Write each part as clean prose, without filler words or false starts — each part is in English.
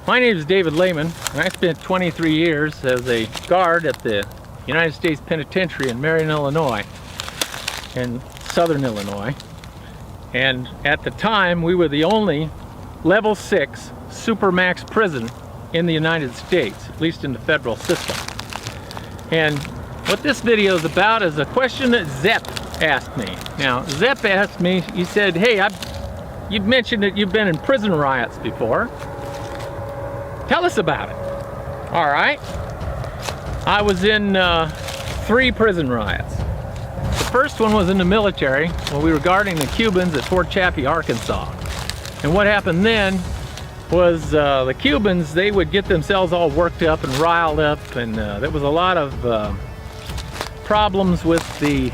My name is David Lehman, and I spent 23 years as a guard at the United States Penitentiary in Marion, Illinois, in southern Illinois. And at the time, we were the only level 6 Supermax prison in the United States, at least in the federal system. And what this video is about is a question that Zepp asked me. Now, Zepp asked me, he said, hey, you've mentioned that you've been in prison riots before. Tell us about it. All right. I was in 3 prison riots. The first one was in the military when we were guarding the Cubans at Fort Chaffee, Arkansas. And what happened then was the Cubans, they would get themselves all worked up and riled up, and there was a lot of problems with the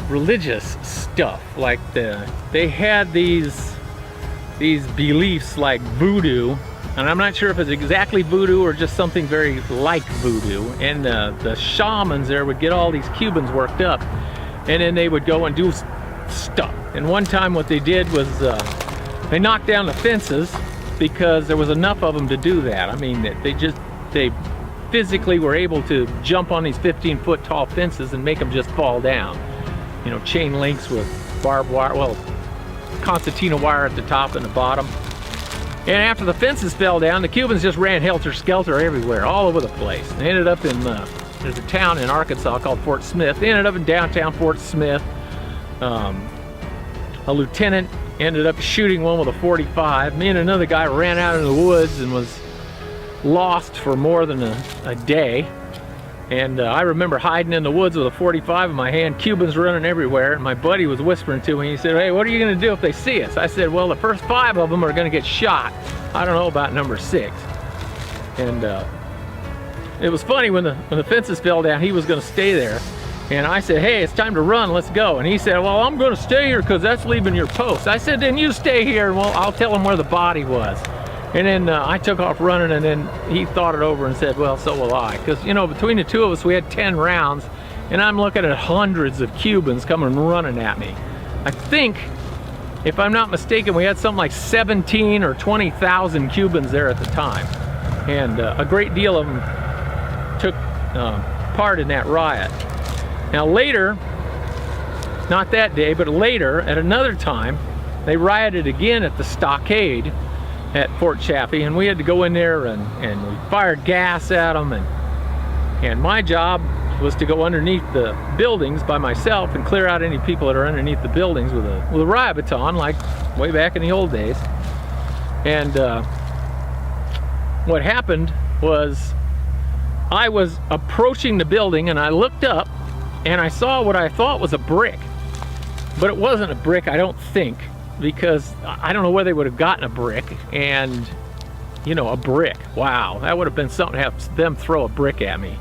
religious stuff. Like they had these beliefs like voodoo, and I'm not sure if it's exactly voodoo or just something very like voodoo. And the shamans there would get all these Cubans worked up, and then they would go and do stuff. And one time what they did was they knocked down the fences because there was enough of them to do that. I mean, they physically were able to jump on these 15-foot tall fences and make them just fall down. You know, chain links with barbed wire, well, concertina wire at the top and the bottom. And after the fences fell down, the Cubans just ran helter-skelter everywhere, all over the place. They ended up in, there's a town in Arkansas called Fort Smith. They ended up in downtown Fort Smith. A lieutenant ended up shooting one with a .45. Me and another guy ran out in the woods and was lost for more than a day. And I remember hiding in the woods with a .45 in my hand, Cubans running everywhere, and my buddy was whispering to me. He said, hey, what are you going to do if they see us? I said, well, the first 5 of them are going to get shot. I don't know about number 6. And it was funny when the fences fell down, he was going to stay there. And I said, hey, it's time to run, let's go. And he said, well, I'm going to stay here because that's leaving your post. I said, then you stay here, and well, I'll tell him where the body was. And then I took off running, and then he thought it over and said, well, so will I. Because, you know, between the two of us, we had 10 rounds, and I'm looking at hundreds of Cubans coming running at me. I think, if I'm not mistaken, we had something like 17 or 20,000 Cubans there at the time. And a great deal of them took part in that riot. Now later, not that day, but later, at another time, they rioted again at the stockade at Fort Chaffee, and we had to go in there and we fired gas at them, and my job was to go underneath the buildings by myself and clear out any people that are underneath the buildings with a riot baton, like way back in the old days. And what happened was I was approaching the building, and I looked up and I saw what I thought was a brick, but it wasn't a brick, I don't think, because I don't know where they would have gotten a brick. And you know, a brick, wow, that would have been something to have them throw a brick at me.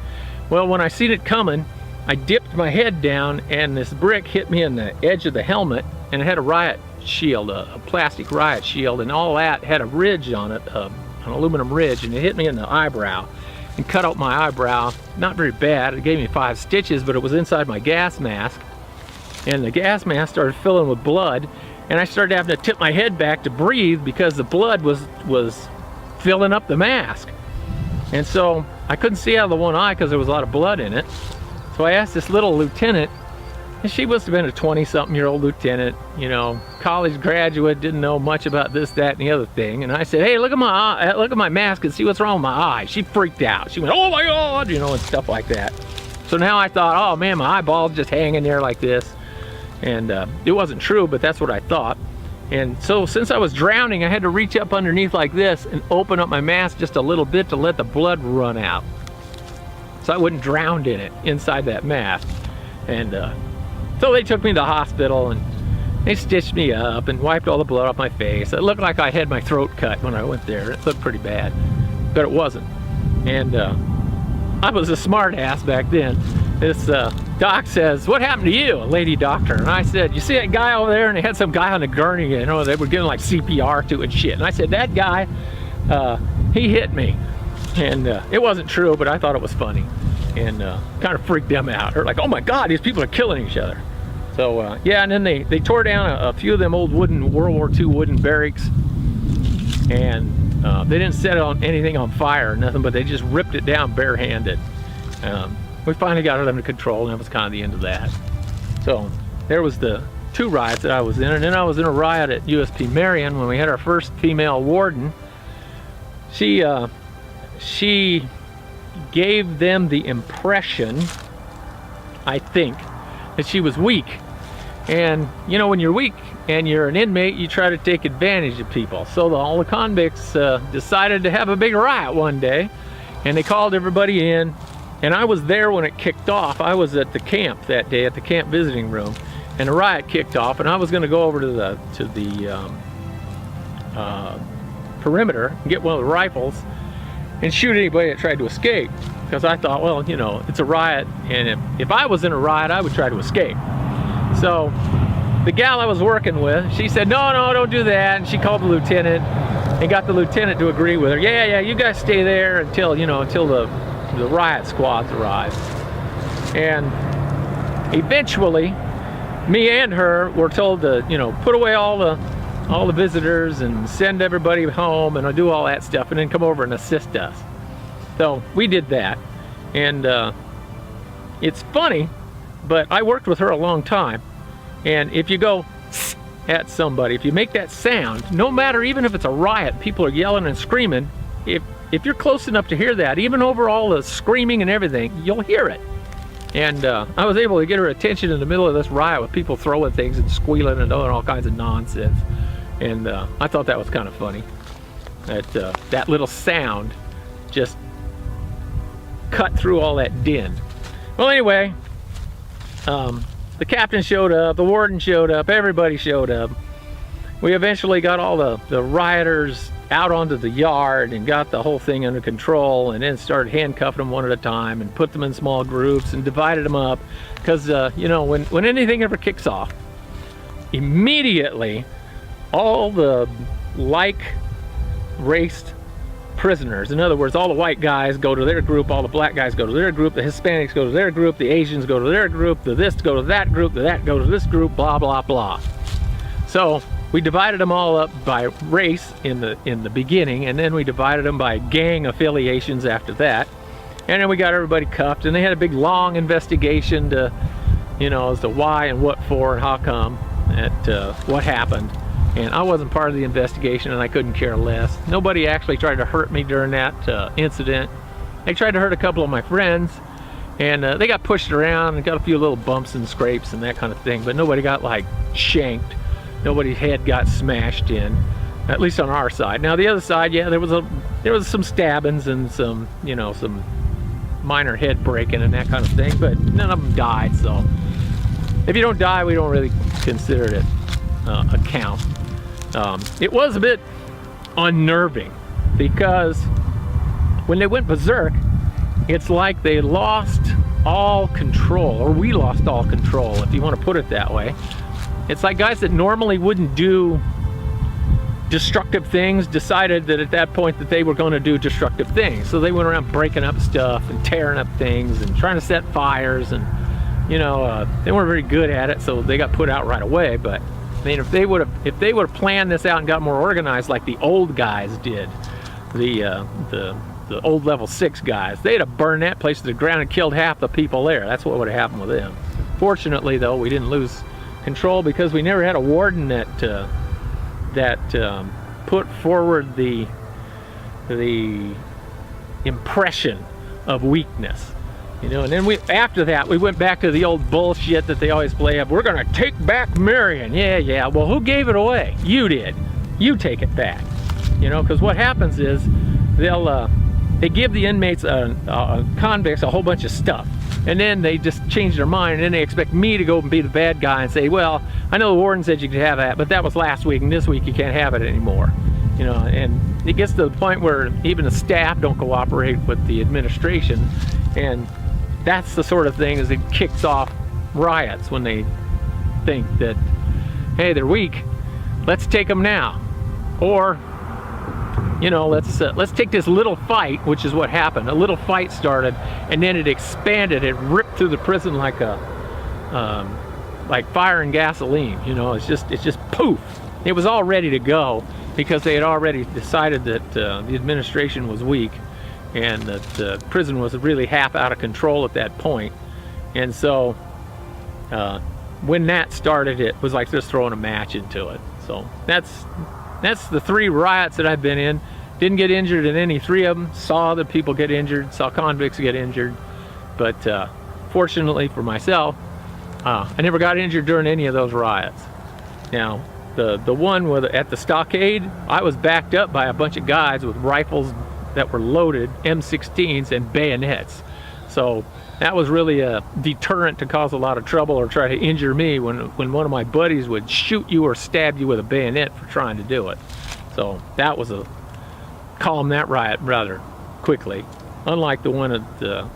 Well, when I seen it coming, I dipped my head down, and this brick hit me in the edge of the helmet, and it had a riot shield, a plastic riot shield, and all that had a ridge on it, an aluminum ridge, and it hit me in the eyebrow and cut out my eyebrow. Not very bad, it gave me 5 stitches, but it was inside my gas mask, and the gas mask started filling with blood. And I started having to tip my head back to breathe because the blood was filling up the mask. And so I couldn't see out of the one eye because there was a lot of blood in it. So I asked this little lieutenant, and she must have been a 20-something-year-old lieutenant, you know, college graduate, didn't know much about this, that, and the other thing. And I said, hey, look at my eye, look at my mask and see what's wrong with my eye. She freaked out. She went, oh my God, you know, and stuff like that. So now I thought, oh man, my eyeball's just hanging there like this. And it wasn't true, but that's what I thought. And so since I was drowning, I had to reach up underneath like this and open up my mask just a little bit to let the blood run out, so I wouldn't drown in it inside that mask. And so they took me to the hospital, and they stitched me up and wiped all the blood off my face. It looked like I had my throat cut when I went there. It looked pretty bad, but it wasn't. And I was a smart ass back then. This doc says, what happened to you? A lady doctor. And I said, you see that guy over there? And they had some guy on the gurney, you know, they were giving like CPR to it and shit. And I said, that guy, he hit me. And it wasn't true, but I thought it was funny. And kind of freaked them out. They're like, oh my God, these people are killing each other. So yeah, and then they tore down a few of them old wooden World War II wooden barracks. And They didn't set anything on fire or nothing, but they just ripped it down barehanded. We finally got it under control, and that was kind of the end of that. So there was the 2 riots that I was in, and then I was in a riot at USP Marion when we had our first female warden. She gave them the impression, I think, that she was weak. And you know, when you're weak and you're an inmate, you try to take advantage of people. So all the convicts decided to have a big riot one day, and they called everybody in. And I was there when it kicked off. I was at the camp that day, at the camp visiting room, and the riot kicked off. And I was going to go over to the perimeter and get one of the rifles and shoot anybody that tried to escape, because I thought, well, you know, it's a riot, and if I was in a riot, I would try to escape. So the gal I was working with, she said, no, don't do that. And she called the lieutenant and got the lieutenant to agree with her. Yeah, you guys stay there until, you know, until the riot squads arrive. And eventually, me and her were told to, you know, put away all the visitors and send everybody home and do all that stuff, and then come over and assist us. So we did that. And it's funny, but I worked with her a long time, and if you go at somebody, if you make that sound, no matter, even if it's a riot, people are yelling and screaming, if you're close enough to hear that, even over all the screaming and everything, you'll hear it. And I was able to get her attention in the middle of this riot with people throwing things and squealing and doing all kinds of nonsense. And I thought that was kind of funny. That little sound just cut through all that din. Well, anyway, the captain showed up, the warden showed up, everybody showed up. We eventually got all the rioters out onto the yard and got the whole thing under control, and then started handcuffing them one at a time and put them in small groups and divided them up, because you know, when anything ever kicks off, immediately all the like-raced prisoners, in other words, all the white guys go to their group, all the black guys go to their group, the Hispanics go to their group, the Asians go to their group, the this go to that group, the that go to this group, blah blah blah. So we divided them all up by race in the beginning, and then we divided them by gang affiliations after that. And then we got everybody cuffed, and they had a big long investigation to, you know, as to why and what for and how come, at what happened. And I wasn't part of the investigation, and I couldn't care less. Nobody actually tried to hurt me during that incident. They tried to hurt a couple of my friends, and they got pushed around and got a few little bumps and scrapes and that kind of thing, but nobody got like shanked. Nobody's head got smashed in, at least on our side. Now the other side, yeah, there was some stabbings and some, you know, some minor head breaking and that kind of thing, but none of them died. So if you don't die, we don't really consider it a count. It was a bit unnerving, because when they went berserk, it's like they lost all control, or we lost all control, if you want to put it that way. It's like guys that normally wouldn't do destructive things decided that at that point that they were going to do destructive things. So they went around breaking up stuff and tearing up things and trying to set fires, and you know, they weren't very good at it, so they got put out right away. But I mean, if they would have planned this out and got more organized like the old guys did, the old level 6 guys, they'd have burned that place to the ground and killed half the people there. That's what would have happened with them. Fortunately, though, we didn't lose control, because we never had a warden that put forward the impression of weakness, you know. And then after that we went back to the old bullshit that they always play up. We're gonna take back Marion. Yeah, well, who gave it away? You did. You take it back, you know, because what happens is they give the inmates convicts a whole bunch of stuff, and then they just change their mind, and then they expect me to go and be the bad guy and say, well, I know the warden said you could have that, but that was last week, and this week you can't have it anymore, you know. And it gets to the point where even the staff don't cooperate with the administration, and that's the sort of thing as it kicks off riots, when they think that, hey, they're weak, let's take them now. Or, you know, let's take this little fight, which is what happened. A little fight started, and then it expanded. It ripped through the prison like fire and gasoline. You know, it's just poof. It was all ready to go, because they had already decided that the administration was weak and that prison was really half out of control at that point. And so when that started, it was like just throwing a match into it. So that's the 3 riots that I've been in. Didn't get injured in any 3 of them. Saw the people get injured, saw convicts get injured, but fortunately for myself, I never got injured during any of those riots. Now, the one at the stockade, I was backed up by a bunch of guys with rifles that were loaded, M16s and bayonets. So that was really a deterrent to cause a lot of trouble or try to injure me when one of my buddies would shoot you or stab you with a bayonet for trying to do it. So that was calm that riot rather quickly, unlike the one that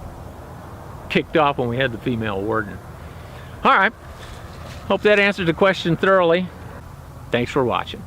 kicked off when we had the female warden. All right, hope that answered the question thoroughly. Thanks for watching.